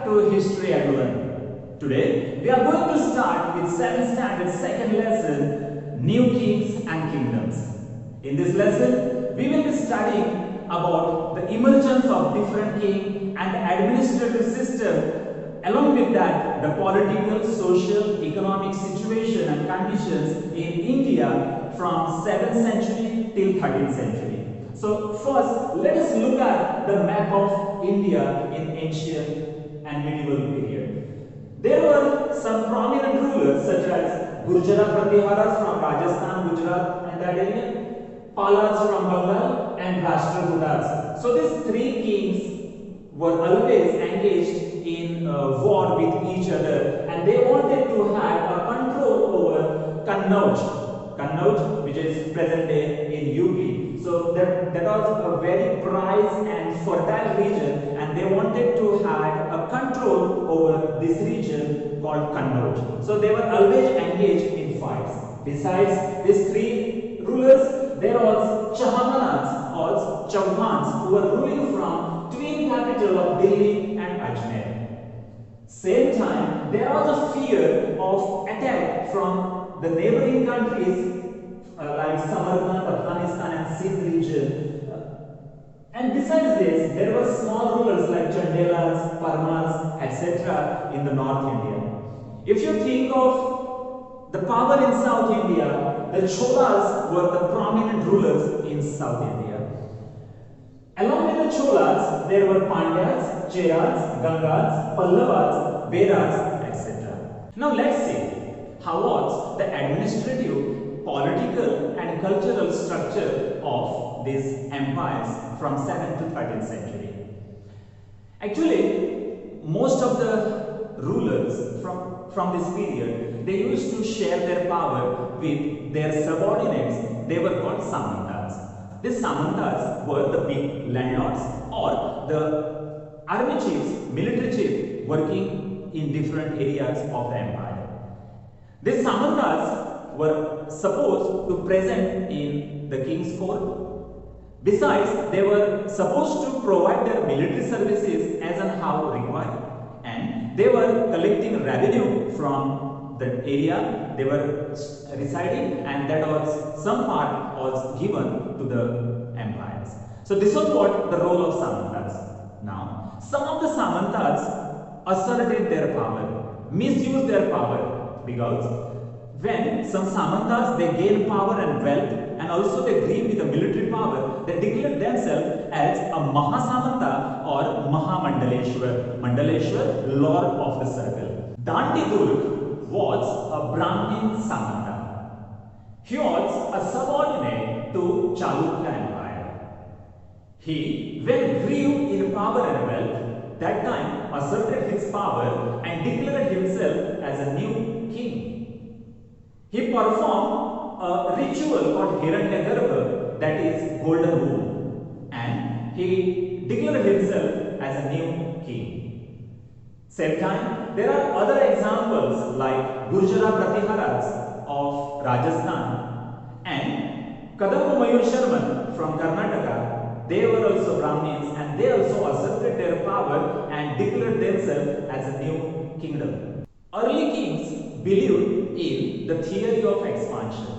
to History and Learn. Today we are going to start with 7th standard second lesson, New Kings and Kingdoms. In this lesson we will be studying about the emergence of different king and administrative system. Along with that, the political, social, economic situation and conditions in India from 7th century till 13th century. So first, let us look at the map of India in ancient and medieval period. There were some prominent rulers such as Prithviraj from Rajasthan, Gujarat and that area, Palas from Bengal and Rashtrakutas. So these three kings were always engaged in war with each other, and they wanted to have a control over Kannauj, which is present day in UP. So that was a very prized and fertile region, and they wanted to have a control over this region called Kannauj. So they were always engaged in fights. Besides these three rulers, there was Chahamanas or Chauhans who were ruling from twin capital of Delhi and Ajmer. Same time, there was a fear of attack from the neighboring countries like Samarkand, Afghanistan and Sindh region. And besides this, there were small rulers like Chandelas, Parmars, etc. in the North India. If you think of the power in South India, the Cholas were the prominent rulers in South India. Along with the Cholas, there were Pandyas, Cheras, Gangas, Pallavas, Beras, etc. Now let's see how was the administrative, political and cultural structure of these empires from 7th to 13th century. Actually, most of the rulers from this period, they used to share their power with their subordinates. They were called Samantas. These Samantas were the big landlords or the army chiefs, military chiefs working in different areas of the empire. These Samantas were supposed to present in the king's court. Besides, they were supposed to provide their military services as and how required, and they were collecting revenue from the area they were residing, and that was some part was given to the empires. So this was what the role of Samantas. Now, some of the Samantas asserted their power, misused their power, because when some Samantas they gain power and wealth, and also they grew with the military power, they declared themselves as a Mahasamanta or Mahamandaleshwar. Mandaleshwar, Lord of the Circle. Dandidurg was a Brahmin Samanta. He was a subordinate to Chalukya Empire. He, when grew in power and wealth, that time asserted his power and declared himself as a new king. He performed a ritual called Hiranyagarbha, that is golden womb, and he declared himself as a new king. Same time, there are other examples like Prithviraj of Rajasthan and Kadamba Mayur Sharman from Karnataka. They were also Brahmins, and they also asserted their power and declared themselves as a new kingdom. Early kings believed in the theory of expansion.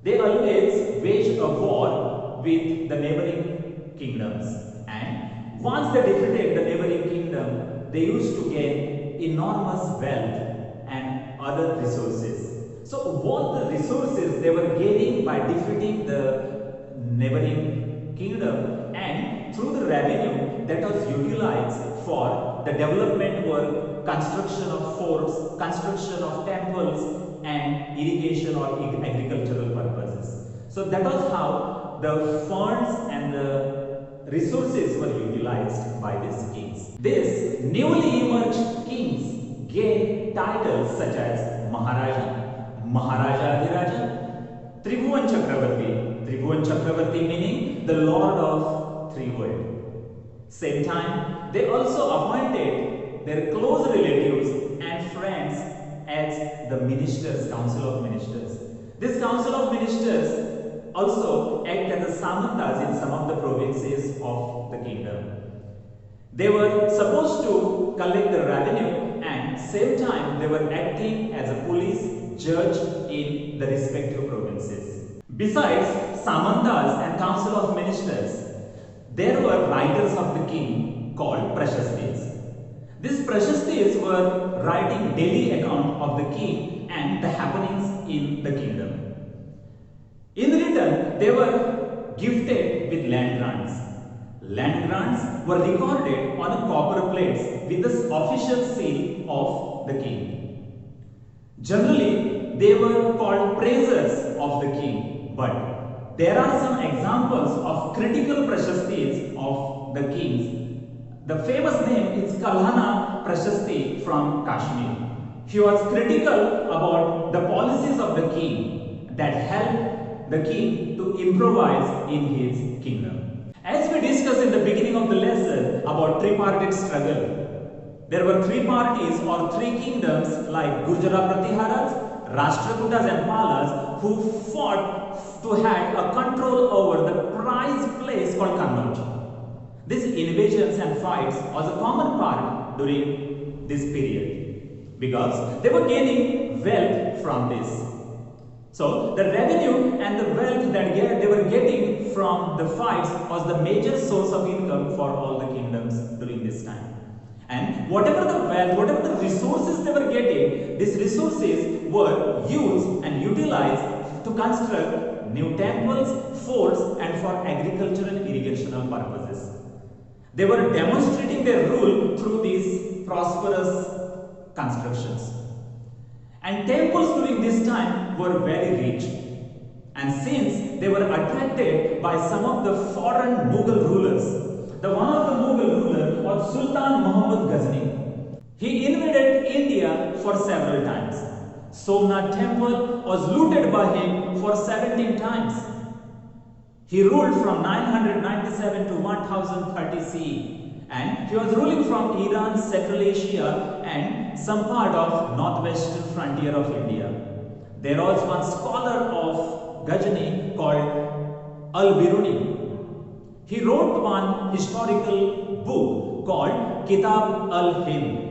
They always waged a war with the neighboring kingdoms, and once they defeated the neighboring kingdom, they used to gain enormous wealth and other resources. So what the resources they were gaining by defeating the neighboring kingdom, and through the revenue that was utilized for the development work, construction of forts, construction of temples and irrigation or agricultural purposes. So that was how the funds and the resources were utilized by these kings. These newly emerged kings gained titles such as Maharaja, Maharaja Adhiraja, Tribhuvan Chakravarti meaning the Lord of three worlds. Same time, they also appointed their close relatives and friends as the ministers, council of ministers. This council of ministers also act as the Samantas in some of the provinces of the kingdom. They were supposed to collect the revenue and same time they were acting as a police judge in the respective provinces. Besides Samantas and Council of Ministers, there were riders of the king called Prashastis. These Prashastis were writing daily account of the king and the happenings in the kingdom. In return, they were gifted with land grants. Land grants were recorded on a copper plates with the official seal of the king. Generally, they were called praisers of the king, but there are some examples of critical Prashastis of the kings. The famous name is Kalhana Prashasti from Kashmir. He was critical about the policies of the king that helped the king to improvise in his kingdom. As we discussed in the beginning of the lesson about tripartite struggle, there were three parties or three kingdoms like Gurjara Pratiharas, Rashtrakutas and Palas who fought to have a control over the prized place called Kannauj. These invasions and fights was a common part during this period because they were gaining wealth from this. So the revenue and the wealth that they were getting from the fights was the major source of income for all the kingdoms during this time. And whatever the wealth, whatever the resources they were getting, these resources were used and utilized to construct new temples, forts and for agricultural and irrigational purposes. They were demonstrating their rule through these prosperous constructions. And temples during this time were very rich. And since they were attracted by some of the foreign Mughal rulers, the one of the Mughal rulers was Sultan Muhammad Ghazni. He invaded India for several times. Somnath temple was looted by him for 17 times. He ruled from 997 to 1030 CE and he was ruling from Iran, Central Asia and some part of northwestern frontier of India. There was one scholar of Ghazni called Al-Biruni. He wrote one historical book called Kitab al-Hind.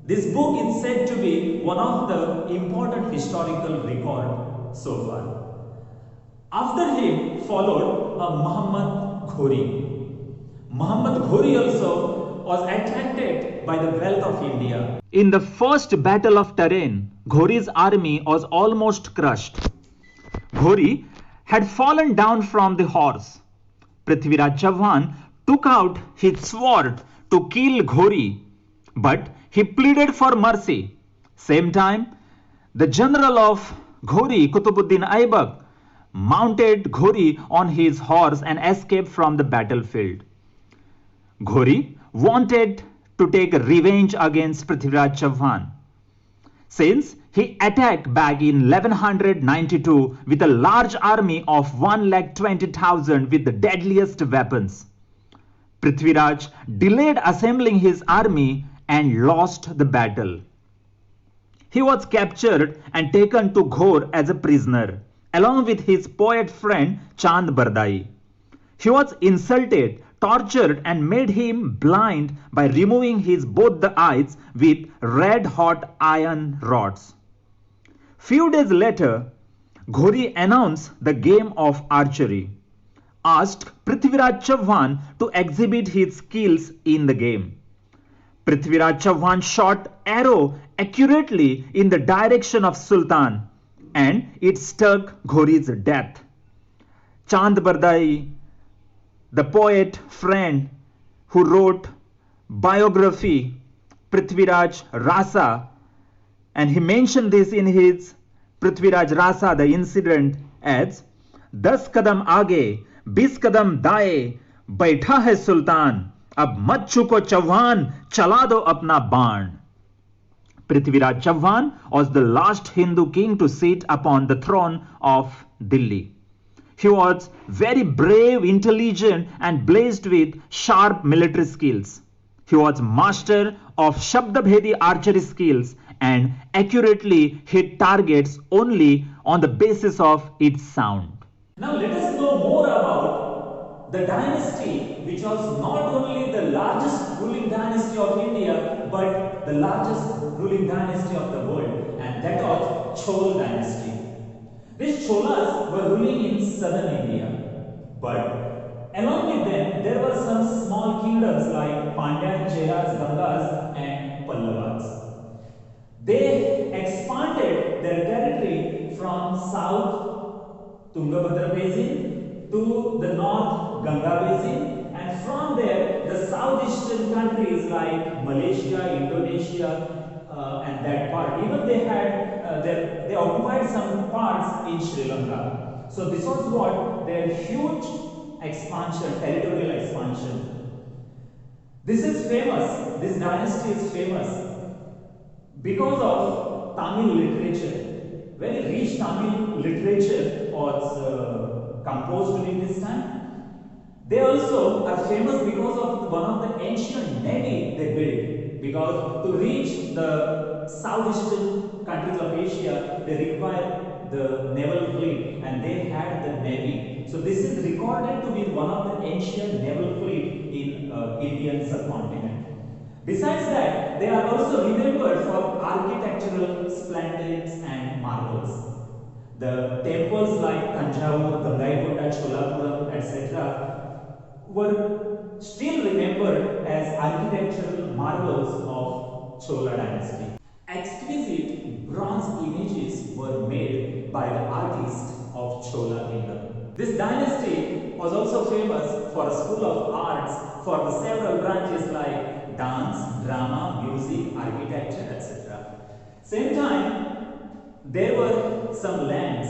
This book is said to be one of the important historical record so far. After him followed Muhammad Ghori. Muhammad Ghori also was attracted by the wealth of India. In the first battle of Tarain, Ghori's army was almost crushed. Ghori had fallen down from the horse. Prithviraj Chauhan took out his sword to kill Ghori, but he pleaded for mercy. Same time, the general of Ghori, Kutubuddin Aibak, mounted Ghori on his horse and escaped from the battlefield. Ghori wanted to take revenge against Prithviraj Chauhan, since he attacked back in 1192 with a large army of 120,000 with the deadliest weapons. Prithviraj delayed assembling his army and lost the battle. He was captured and taken to Ghor as a prisoner, along with his poet friend Chand Bardai. He was insulted, tortured and made him blind by removing his both the eyes with red-hot iron rods. Few days later, Ghori announced the game of archery, asked Prithviraj Chauhan to exhibit his skills in the game. Prithviraj Chauhan shot arrow accurately in the direction of Sultan, and it struck Ghori's death. Chand Bardai, the poet friend who wrote biography Prithviraj Rasa, and he mentioned this in his Prithviraj Rasa, the incident, as 10 कदम आगे 20 कदम दाएं बैठा है सुल्तान, अब मत चुको चौहान, चला दो अपना बाण. Prithviraj Chauhan was the last Hindu king to sit upon the throne of Delhi. He was very brave, intelligent and blessed with sharp military skills. He was master of Shabdabhedi archery skills and accurately hit targets only on the basis of its sound. Now let us know more about the dynasty which was not only the largest ruling dynasty of India but the largest ruling dynasty of the world, and that was Chola Dynasty. These Cholas were ruling in southern India, but along with them there were some small kingdoms like Pandyas, Cheras, Gangas and Pallavas. They expanded their territory from south Tungabhadra basin to the north Ganga basin, and from there the southeastern countries like Malaysia, Indonesia and that part. Even they had they occupied some parts in Sri Lanka. So this was what their huge expansion, territorial expansion. This is famous, this dynasty is famous because of Tamil literature. Very rich Tamil literature was composed during this time. They also are famous because of one of the ancient navy they built, because to reach the southeastern countries of Asia they require the naval fleet, and they had the navy. So this is recorded to be one of the ancient naval fleet in Indian subcontinent. Besides that, they are also remembered for architectural splendors and marvels. The temples like Tanjavur, Gangaikonda, Cholapuram, etc. were still remembered as architectural marvels of Chola Dynasty. Exquisite bronze images were made by the artists of Chola Kingdom. This dynasty was also famous for a school of arts for the several branches like dance, drama, music, architecture, etc. Same time, there were some lands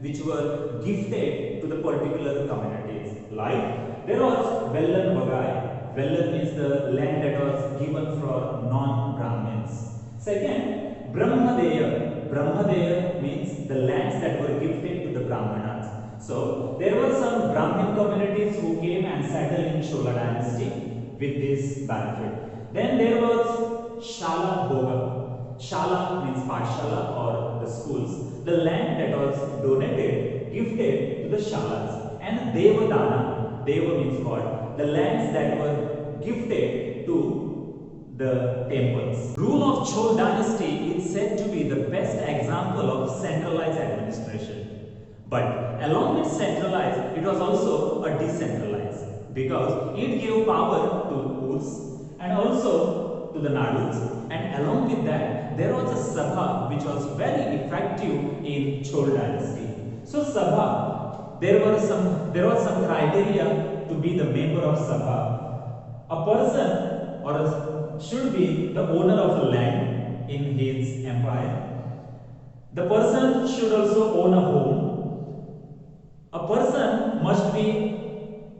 which were gifted to the particular communities. Like there was Vellan Vagai. Vellan means the land that was given for non-Brahmins. Second, Brahmadeya. Brahmadeya means the lands that were gifted to the Brahmanas. So there were some Brahmin communities who came and settled in Chola Dynasty with this benefit. Then there was Shala Bhoga. Shala means Pathshala or the schools. The land that was donated, gifted to the Shalas. And Devadana. Deva means God. The lands that were gifted to the temples. Rule of Chola Dynasty is said to be the best example of centralized administration. But along with centralized, it was also a decentralized, because it gave power to Urs and also to the Nadus, and along with that there was a Sabha which was very effective in Chola Dynasty. So Sabha, there was some criteria to be the member of Sabha. A person should be the owner of a land in his empire. The person should also own a home. A person must be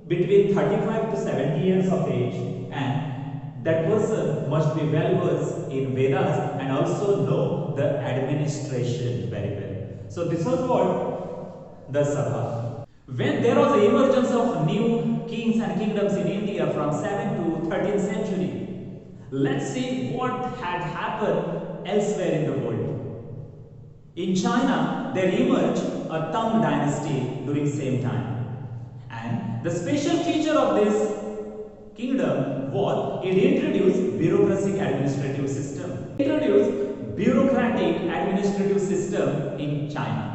between 35 to 70 years of age, and that person must be well versed in Vedas and also know the administration very well. So this was what the Sabha. When there was the emergence of new kings and kingdoms in India from 7th to 13th century, let's see what had happened elsewhere in the world. In China, there emerged a Tang dynasty during same time. And the special feature of this kingdom was it introduced bureaucratic administrative system. It introduced bureaucratic administrative system in China.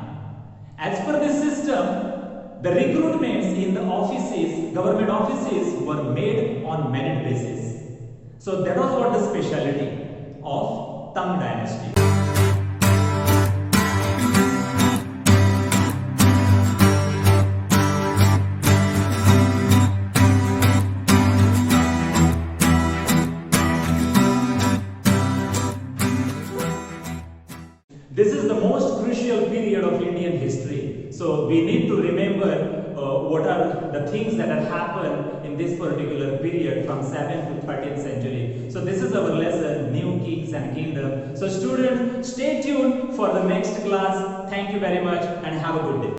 As per this system, the recruitments in the offices, government offices, were made on merit basis. So that was what the speciality of Tang dynasty. This is the most crucial period of Indian history. So we need to remember what are the things that have happened in this particular period from 7th to 13th century. So this is our lesson, New Kings and Kingdom. So students, stay tuned for the next class. Thank you very much and have a good day.